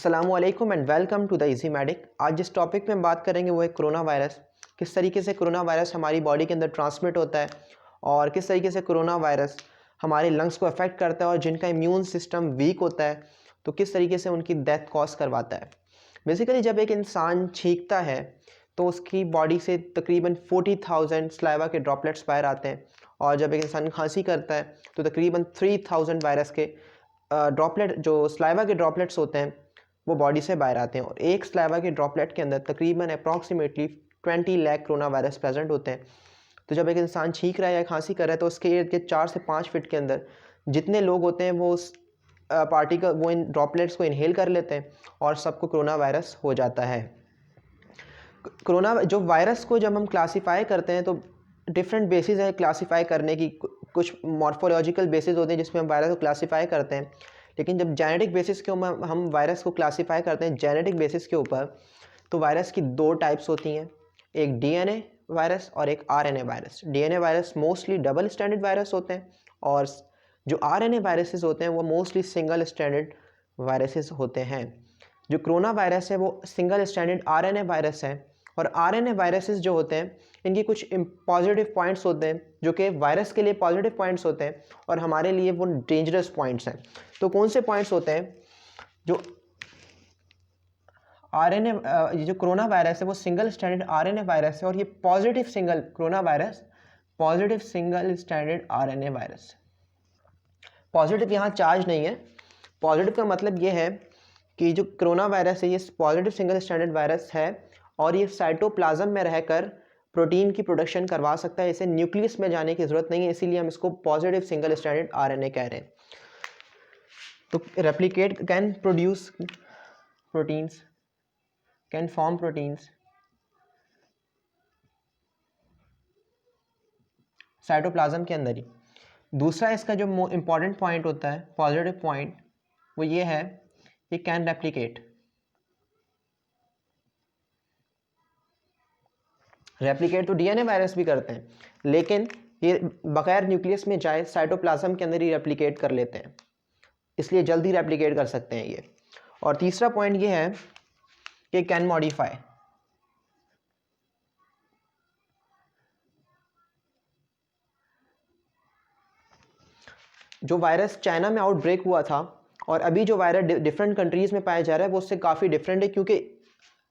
अस्सलामुअलैकुम and welcome to the easy medic. आज जिस टॉपिक पे हम बात करेंगे वो है कोरोना वायरस। किस तरीके से कोरोना वायरस हमारी बॉडी के अंदर ट्रांसमिट होता है और किस तरीके से कोरोना वायरस हमारे लंग्स को अफेक्ट करता है, और जिनका इम्यून सिस्टम वीक होता है तो किस तरीके से उनकी डेथ कॉज करवाता है। बेसिकली जब एक इंसान छींकता है तो उसकी बॉडी से तकरीबन 40,000 स्लाइवा के ड्रॉपलेट्स बाहर आते हैं, और जब एक इंसान खांसी करता है तो तकरीबन 3,000 वायरस के ड्रॉपलेट जो स्लाइवा के ड्रॉपलेट्स होते हैं वो बॉडी से बाहर आते हैं। और एक स्लाइवा के ड्रॉपलेट के अंदर तकरीबन approximately 20 lakh corona virus present होते हैं। तो जब एक इंसान छींक रहा है या खांसी कर रहा है तो उसके इर्द गिर्द 4 से 5 फीट के अंदर जितने लोग होते हैं वो उस पार्टिकल वो इन ड्रॉपलेट्स को इनहेल कर लेते हैं और सबको कोरोना वायरस हो जाता है। कोरोना जो वायरस को जब हम क्लासीफाई करते हैं तो डिफरेंट बेसिस है क्लासीफाई करने की। कुछ मॉर्फोलॉजिकल बेसिस होते हैं जिसमें हम वायरस को क्लासीफाई करते हैं, लेकिन जब जेनेटिक बेसिस के ऊपर हम वायरस को क्लासीफाई करते हैं जेनेटिक बेसिस के ऊपर, तो वायरस की दो टाइप्स होती हैं, एक डीएनए वायरस और एक RNA virus. DNA virus mostly double standard virus होते हैं और जो आरएनए वायरसेस होते हैं वो मोस्टली सिंगल स्टैंडर्ड वायरसेस होते हैं। जो कोरोना वायरस है वो सिंगल स्टैंडर्ड आरएनए वायरस है, और आरएनए वायरसेस जो होते हैं इनकी कुछ पॉजिटिव पॉइंट्स होते हैं जो कि वायरस के लिए पॉजिटिव पॉइंट्स होते हैं और हमारे लिए वो डेंजरस पॉइंट्स हैं। तो कौन से पॉइंट्स होते हैं? जो आरएनए ये जो कोरोना वायरस है वो सिंगल स्टैंडर्ड आरएनए वायरस है, और ये positive single corona virus positive single standard RNA virus. Positive यहाँ चार्ज नहीं है। पॉजिटिव का मतलब ये है कि जो कोरोना वायरस है ये पॉजिटिव सिंगल स्टैंडर्ड वायरस है और ये साइटोप्लाज्म में रहकर प्रोटीन की प्रोडक्शन करवा सकता है। इसे न्यूक्लियस में जाने की ज़रूरत नहीं है, इसीलिए हम इसको पॉजिटिव सिंगल स्टैंडर्ड आरएनए कह रहे हैं। तो replicate can produce proteins, can form proteins cytoplasm के अंदर ही। दूसरा इसका जो इम्पॉर्टेंट पॉइंट होता है, पॉजिटिव पॉइंट, वो ये है कि कैन रेप्लिकेट। रेप्लिकेट तो डीएनए वायरस भी करते हैं, लेकिन ये बगैर न्यूक्लियस में जाए साइटोप्लाज्म के अंदर ही रेप्लिकेट कर लेते हैं, इसलिए जल्दी रेप्लिकेट कर सकते हैं ये। और तीसरा पॉइंट ये है कि कैन मॉडिफाई। जो वायरस चाइना में आउटब्रेक हुआ था और अभी जो वायरस डिफरेंट कंट्रीज में पाया जा रहा है वो उससे काफ़ी डिफरेंट है, क्योंकि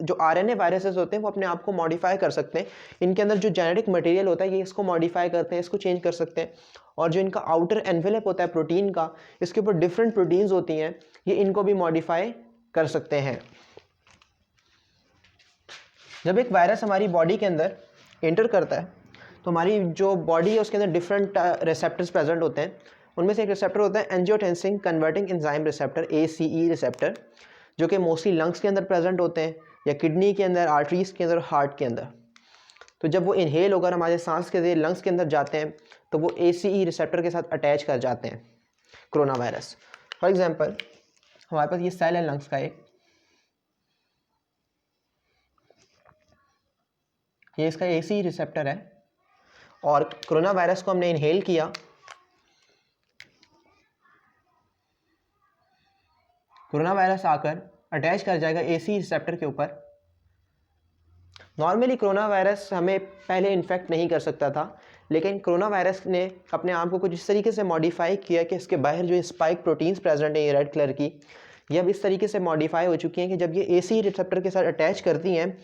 जो आरएनए वायरसेस होते हैं वो अपने आप को मॉडिफाई कर सकते हैं। इनके अंदर जो जेनेटिक मटेरियल होता है ये इसको मॉडिफाई करते हैं, इसको चेंज कर सकते हैं। और जो इनका आउटर एनवेलप होता है प्रोटीन का, इसके ऊपर डिफरेंट प्रोटीन्स होती हैं, ये इनको भी मॉडिफाई कर सकते हैं। जब एक वायरस हमारी बॉडी के अंदर एंटर करता है तो हमारी जो बॉडी है उसके अंदर डिफरेंट रिसेप्टर्स प्रेजेंट होते हैं। उनमें से एक रिसेप्टर होता है angiotensin converting enzyme receptor, ACE receptor, जो कि मोस्टली लंग्स के अंदर प्रेजेंट होते हैं या किडनी के अंदर, आर्टरीज के अंदर, हार्ट के अंदर। तो जब वो इनहेल होकर हमारे सांस के जरिए लंग्स के अंदर जाते हैं तो वो ACE रिसेप्टर के साथ अटैच कर जाते हैं कोरोना वायरस। फॉर एग्जांपल हमारे पास ये सेल है लंग्स का एक, ये इसका ACE रिसेप्टर है, और कोरोना वायरस को हमने इनहेल किया। कोरोना वायरस आकर अटैच कर जाएगा ACE रिसेप्टर के ऊपर। नॉर्मली कोरोना वायरस हमें पहले इन्फेक्ट नहीं कर सकता था, लेकिन कोरोना वायरस ने अपने आप को कुछ इस तरीके से मॉडिफाई किया कि इसके बाहर जो स्पाइक प्रोटीन्स प्रेजेंट है ये रेड कलर की, ये अब इस तरीके से मॉडिफाई हो चुकी हैं कि जब ये ACE रिसेप्टर के साथ अटैच करती हैं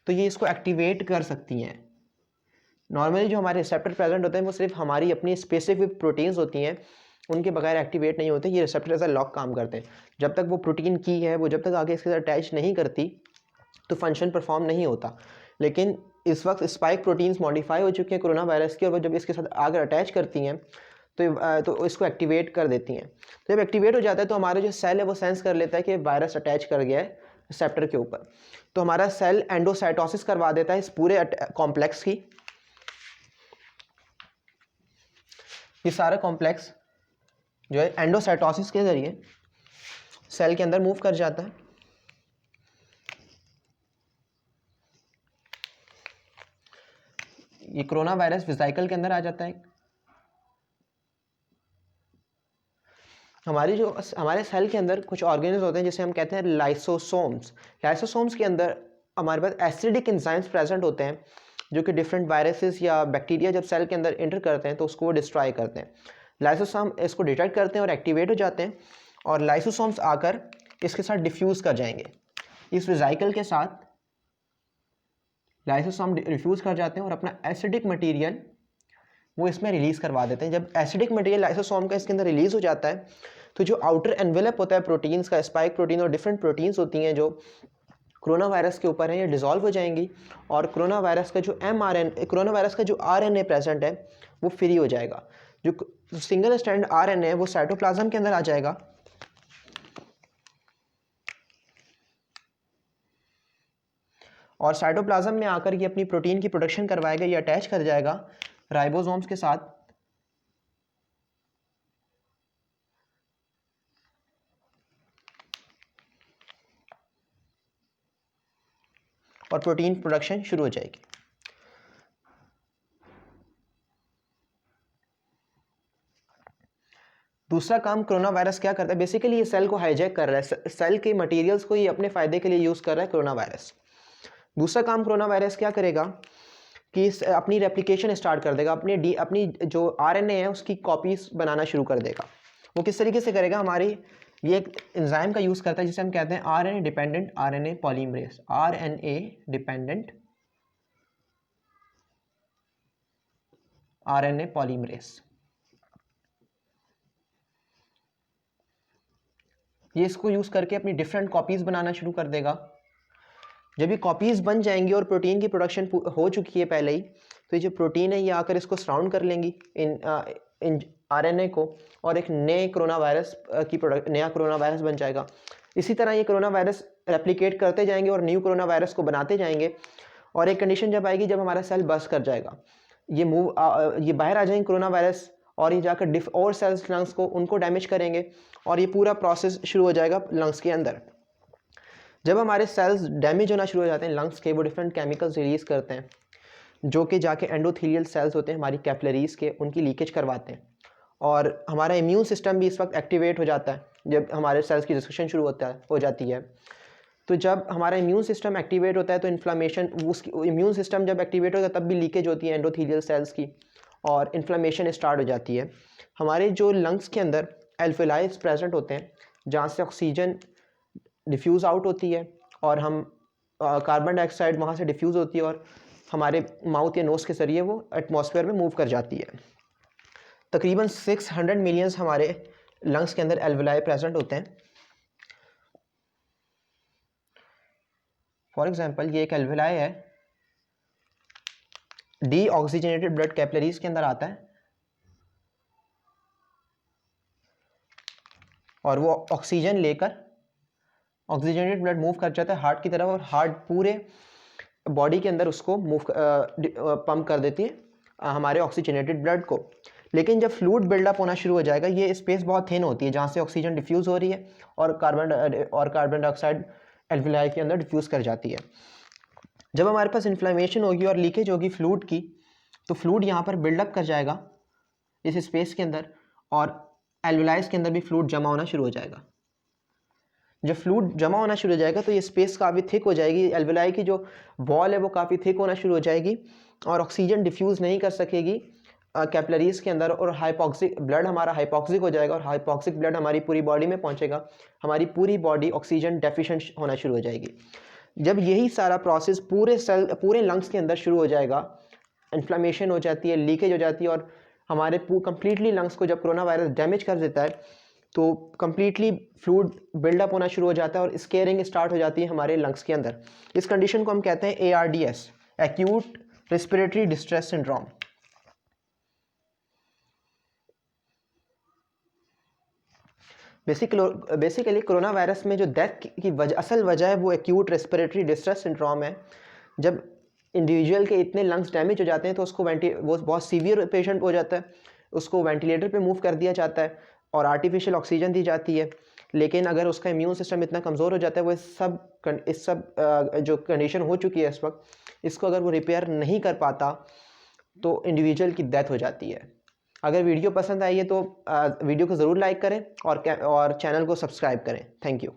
तो ये इसको एक्टिवेट कर सकती हैं। नॉर्मली जो हमारे रिसेप्टर प्रेजेंट होते हैं वो सिर्फ हमारी अपनी स्पेसिफिक प्रोटीन्स होती हैं, उनके बगैर एक्टिवेट नहीं होते। ये रिसेप्टर एज अ लॉक काम करते हैं। जब तक वो प्रोटीन की है वो जब तक आगे इसके साथ अटैच नहीं करती तो फंक्शन परफॉर्म नहीं होता। लेकिन इस वक्त स्पाइक प्रोटीन्स मॉडिफाई हो चुकी हैं कोरोना वायरस की, और वो जब इसके साथ आगे अटैच करती हैं तो इसको एक्टिवेट कर देती हैं। तो जब एक्टिवेट हो जाता है तो हमारा जो सेल है वो सेंस कर लेता है कि वायरस अटैच कर गया है रिसेप्टर के ऊपर। तो हमारा सेल एंडोसाइटोसिस करवा देता है इस पूरे कॉम्प्लेक्स की। ये सारा कॉम्प्लेक्स जो है एंडोसाइटोसिस के जरिए सेल के अंदर मूव कर जाता है। ये कोरोना वायरस वेसिकल के अंदर आ जाता है। हमारे सेल के अंदर कुछ ऑर्गेनल्स होते हैं जिसे हम कहते हैं लाइसोसोम्स। लाइसोसोम्स के अंदर हमारे पास एसिडिक एंजाइम्स प्रेजेंट होते हैं जो कि डिफरेंट वायरसेस या बैक्टीरिया जब सेल के अंदर इंटर करते हैं तो उसको वो डिस्ट्रॉय करते हैं। लाइसोसोम इसको डिटेक्ट करते हैं और एक्टिवेट हो जाते हैं और लाइसोसोम्स आकर इसके साथ डिफ्यूज़ कर जाएंगे। इस वेसिकल के साथ लाइसोसोम डिफ्यूज़ कर जाते हैं और अपना एसिडिक मटीरियल वो इसमें रिलीज़ करवा देते हैं। जब एसिडिक मटेरियल लाइसोसोम का इसके अंदर रिलीज़ हो जाता है तो जो आउटर एनवेलप होता है प्रोटीन्स का, स्पाइक प्रोटीन और डिफरेंट प्रोटीन्स होती हैं जो कोरोना वायरस के ऊपर हैं, ये डिज़ोल्व हो जाएंगी और कोरोना वायरस का जो आरएनए प्रेजेंट है वो फ्री हो जाएगा। जो सिंगल स्ट्रैंड आरएनए है वो साइटोप्लाज्म के अंदर आ जाएगा और साइटोप्लाज्म में आकर ये अपनी प्रोटीन की प्रोडक्शन करवाएगा, ये अटैच कर जाएगा राइबोसोम्स के साथ और प्रोटीन प्रोडक्शन शुरू हो जाएगी। दूसरा काम कोरोना वायरस क्या करता है, बेसिकली ये सेल को हाईजैक कर रहा है, सेल के मटेरियल्स को ये अपने फ़ायदे के लिए यूज़ कर रहा है कोरोना वायरस। दूसरा काम कोरोना वायरस क्या करेगा कि अपनी रेप्लिकेशन स्टार्ट कर देगा, अपनी जो आरएनए है उसकी कॉपीज बनाना शुरू कर देगा। वो किस तरीके से करेगा, ये एक एंजाइम का यूज़ करता है जिसे हम कहते हैं RNA dependent RNA polymerase, RNA dependent RNA polymerase. ये इसको यूज़ करके अपनी डिफरेंट कॉपीज़ बनाना शुरू कर देगा। जब ये कॉपीज़ बन जाएंगी और प्रोटीन की प्रोडक्शन हो चुकी है पहले ही, तो ये जो प्रोटीन है ये आकर इसको सराउंड कर लेंगी इन आरएनए को और एक नया कोरोना वायरस बन जाएगा। इसी तरह ये कोरोना वायरस रेप्लिकेट करते जाएंगे और न्यू कोरोना वायरस को बनाते जाएंगे और एक कंडीशन जब आएगी जब हमारा सेल बस्ट कर जाएगा, ये बाहर आ जाएंगे कोरोना वायरस और ये जाकर और सेल्स लंग्स को उनको डैमेज करेंगे और ये पूरा प्रोसेस शुरू हो जाएगा लंग्स के अंदर। जब हमारे सेल्स डैमेज होना शुरू हो जाते हैं लंग्स के, वो डिफरेंट केमिकल्स रिलीज़ करते हैं जो कि जाके एंडोथेलियल सेल्स होते हैं हमारी कैपिलरीज के, उनकी लीकेज करवाते हैं और हमारा इम्यून सिस्टम भी इस वक्त एक्टिवेट हो जाता है जब हमारे सेल्स की डिस्ट्रक्शन शुरू हो जाती है। तो जब हमारा इम्यून सिस्टम एक्टिवेट होता है तो इन्फ्लामेशन, उसकी इम्यून सिस्टम जब एक्टिवेट होता है तब भी लीकेज होती है एंडोथेलियल सेल्स की और इन्फ्लामेशन स्टार्ट हो जाती है। हमारे जो लंग्स के अंदर एल्वेलाइज प्रेजेंट होते हैं जहाँ से ऑक्सीजन डिफ्यूज़ आउट होती है और हम कार्बन डाइऑक्साइड वहाँ से डिफ्यूज़ होती है और हमारे माउथ या नोज़ के ज़रिए वो एटमॉस्फेयर में मूव कर जाती है। तकरीबन 600 मिलियंस हमारे लंग्स के अंदर एल्वेलाई प्रेजेंट होते हैं। फॉर एग्जांपल ये एक एल्वेलाई है, डी ऑक्सीजनेटेड ब्लड कैपिलरीज के अंदर आता है और वो ऑक्सीजन लेकर ऑक्सीजनेटेड ब्लड मूव कर जाता है हार्ट की तरफ और हार्ट पूरे बॉडी के अंदर उसको पंप कर देती है हमारे ऑक्सीजनेटेड ब्लड को। लेकिन जब फ्लूइड बिल्डअप होना शुरू हो जाएगा, ये स्पेस बहुत थिन होती है जहाँ से ऑक्सीजन डिफ्यूज़ हो रही है और कार्बन डाइऑक्साइड एल्वेलाई के अंदर डिफ्यूज़ कर जाती है। जब हमारे पास इन्फ्लेमेशन होगी और लीकेज होगी फ्लूइड की, तो फ्लूइड यहाँ पर बिल्डअप कर जाएगा इस स्पेस के अंदर और एल्वेलाइज के अंदर भी फ्लूइड जमा होना शुरू हो जाएगा। जब फ्लूइड जमा होना शुरू हो जाएगा तो ये स्पेस काफ़ी थिक हो जाएगी, एल्वेलाई की जो वॉल है वो काफ़ी थिक होना शुरू हो जाएगी और ऑक्सीजन डिफ्यूज़ नहीं कर सकेगी कैपिलरीज के अंदर और ब्लड हमारा हाइपॉक्सिक हो जाएगा और हाइपॉक्सिक ब्लड हमारी पूरी बॉडी में पहुंचेगा, हमारी पूरी बॉडी ऑक्सीजन डेफिशिएंट होना शुरू हो जाएगी। जब यही सारा प्रोसेस पूरे लंग्स के अंदर शुरू हो जाएगा, इन्फ्लेमेशन हो जाती है, लीकेज हो जाती है और हमारे कंप्लीटली लंग्स को जब कोरोना वायरस डैमेज कर देता है तो कंप्लीटली फ्लूइड बिल्डअप होना शुरू हो जाता है और स्केयरिंग स्टार्ट हो जाती है हमारे लंग्स के अंदर। इस कंडीशन को हम कहते हैं ARDS, acute respiratory distress syndrome. Basically corona virus में जो डेथ की असल वजह है वो एक्यूट रेस्पिरेटरी डिस्ट्रेस सिंड्रोम है। जब इंडिविजुअल के इतने लंग्स डैमेज हो जाते हैं तो वो बहुत सीवियर पेशेंट हो जाता है, उसको वेंटिलेटर पे मूव कर दिया जाता है और आर्टिफिशियल ऑक्सीजन दी जाती है। लेकिन अगर उसका इम्यून सिस्टम इतना कमज़ोर हो जाता है, वो इस सब जो कंडीशन हो चुकी है इस वक्त, इसको अगर वो रिपेयर नहीं कर पाता तो इंडिविजुअल की डेथ हो जाती है। अगर वीडियो पसंद आई है तो वीडियो को ज़रूर लाइक करें और चैनल को सब्सक्राइब करें। Thank you.